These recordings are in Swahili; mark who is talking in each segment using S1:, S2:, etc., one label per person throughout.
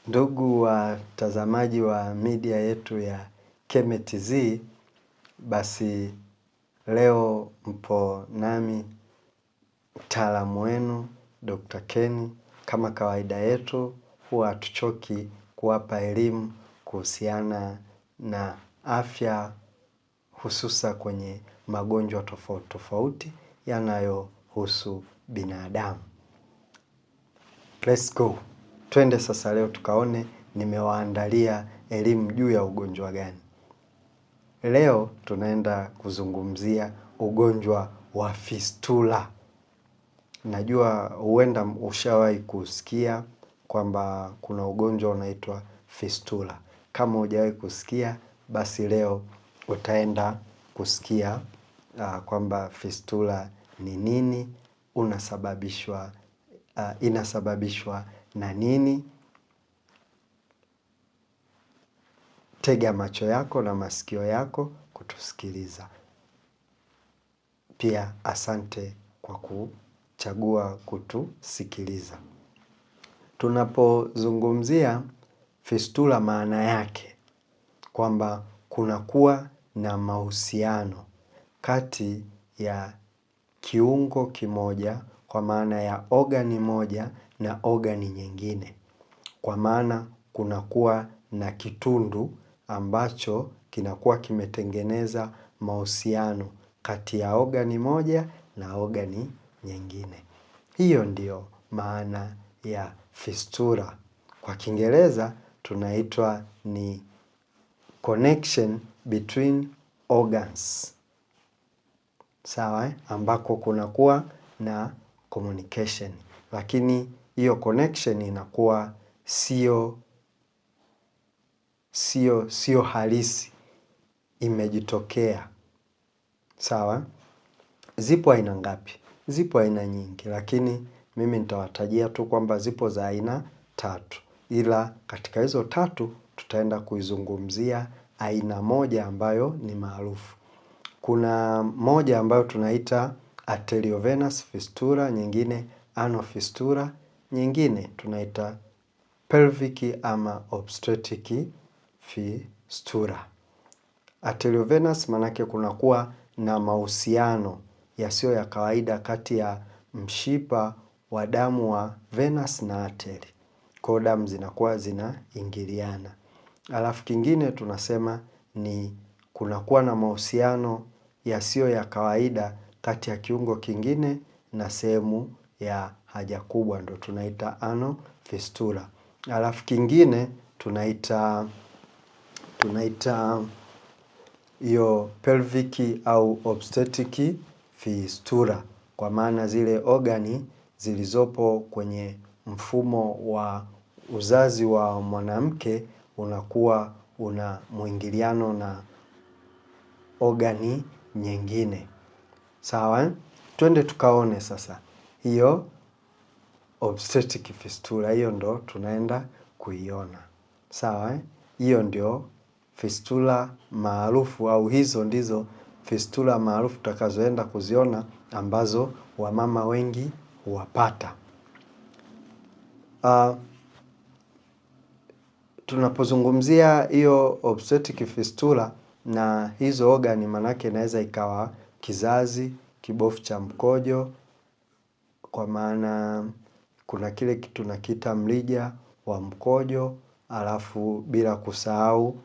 S1: Ndugu watazamaji wa media yetu ya KEMETZ, basi leo mpo nami mtaalamu wenu Dr. Ken. Kama kawaida yetu huwa hatuchoki kuwapa elimu kuhusiana na afya, hususa kwenye magonjwa tofauti tofauti yanayohusu binadamu. Let's go. Twende sasa leo tukaone nimewaandalia elimu juu ya ugonjwa gani. Leo tunaenda kuzungumzia ugonjwa wa fistula. Najua huenda ushawahi kusikia kwamba kuna ugonjwa unaitwa fistula. Kama hujawahi kusikia, basi leo utaenda kusikia kwamba fistula ni nini, inasababishwa na nini. Tega macho yako na masikio yako kutusikiliza. Pia asante kwa kuchagua kutusikiliza. Tunapozungumzia fistula, maana yake kwamba kunakuwa na mahusiano kati ya kiungo kimoja, kwa maana ya ogani moja na ogani nyingine. Kwa maana kunakuwa na kitundu ambacho kinakuwa kimetengeneza mahusiano kati ya ogani moja na ogani nyingine. Hiyo ndio maana ya fistula. Kwa Kiingereza tunaitwa ni connection between organs. Sawa, ambako kunakuwa na communication. Lakini hiyo connection inakuwa sio halisi, imejitokea. Sawa? Zipo aina ngapi? Zipo aina nyingi, lakini mimi nitawatajia tu kwamba zipo za aina 3. Ila katika hizo 3 tutaenda kuizungumzia aina moja ambayo ni maarufu. Kuna moja ambayo tunaita arteriovenous fistula, nyingine anal fistula, nyingine tunaita pelvic ama obstetric fistula. Arteriovenous manake kunakuwa na mahusiano yasiyo ya kawaida kati ya mshipa wa damu wa venous na artery. Kwa damu zinakuwa zinaingiliana. Alafu kingine tunasema ni kunakuwa na mahusiano yasiyo ya kawaida kati ya kiungo kingine na sehemu ya haja kubwa, ndo tunaita anal fistula. Alafu kingine tunaita hiyo pelvic au obstetric fistula, kwa maana zile ogani zilizopo kwenye mfumo wa uzazi wa mwanamke unakuwa una mwingiliano na ogani nyingine. Sawa? Twende tukaone sasa hiyo obstetric fistula. Hiyo ndo tunaenda kuiona. Sawa? Hiyo ndio fistula maarufu, au hizo ndizo fistula maarufu tutakazoenda kuziona ambazo wamama wengi huwapata. Tunapozungumzia hiyo obstetric fistula na hizo ogani, manake inaweza ikawa kizazi, kibofu cha mkojo, kwa maana kuna kile kitu tunakiita mrija wa mkojo, alafu bila kusahau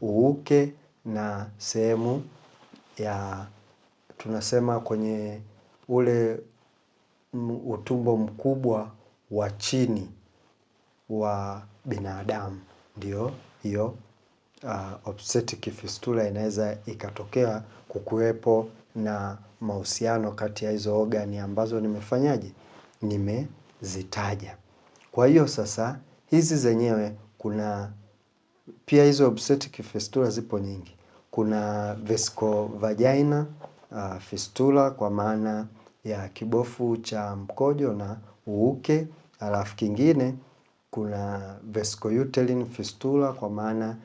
S1: uuke na sehemu ya tunasema kwenye ule utumbo mkubwa wa chini wa binadamu. Ndio hiyo obstetric fistula inaweza ikatokea kukuwepo na mahusiano kati ya hizo ogani ambazo nimefanyaje, nimezitaja. Kwa hiyo sasa hizi zenyewe kuna pia hizo obstetric fistula zipo nyingi. Kuna vesicovagina fistula, kwa maana ya kibofu cha mkojo na uuke. Alafu kingine kuna vesicouterine fistula, kwa maana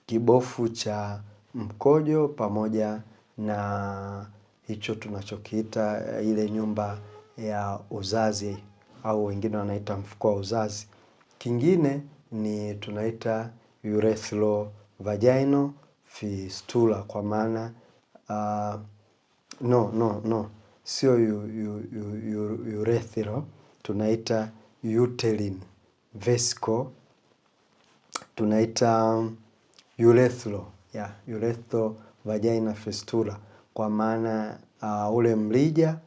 S1: kibofu cha mkojo pamoja na hicho tunachokiita ile nyumba ya uzazi, au wengine wanaita mfuko wa uzazi. Kingine ni tunaita urethrovaginal fistula kwa maana sio urethral, tunaita uterine vesicle, tunaita urethrovaginal fistula kwa maana ule mrija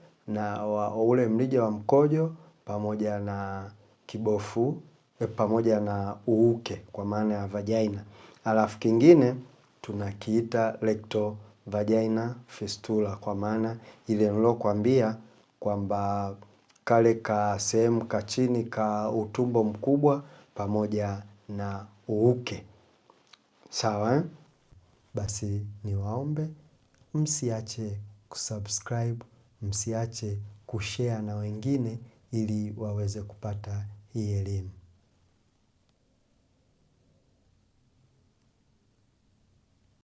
S1: wa mkojo pamoja na kibofu pamoja na uuke kwa maana ya vagina. Alafu kingine tunakiita rectovaginal fistula kwa maana ile nilokuambia kwamba kale ka sehemu ka chini ka utumbo mkubwa pamoja na uuke. Sawa? Basi niwaombe msiache kusubscribe, msiache kushare na wengine ili waweze kupata hii elimu.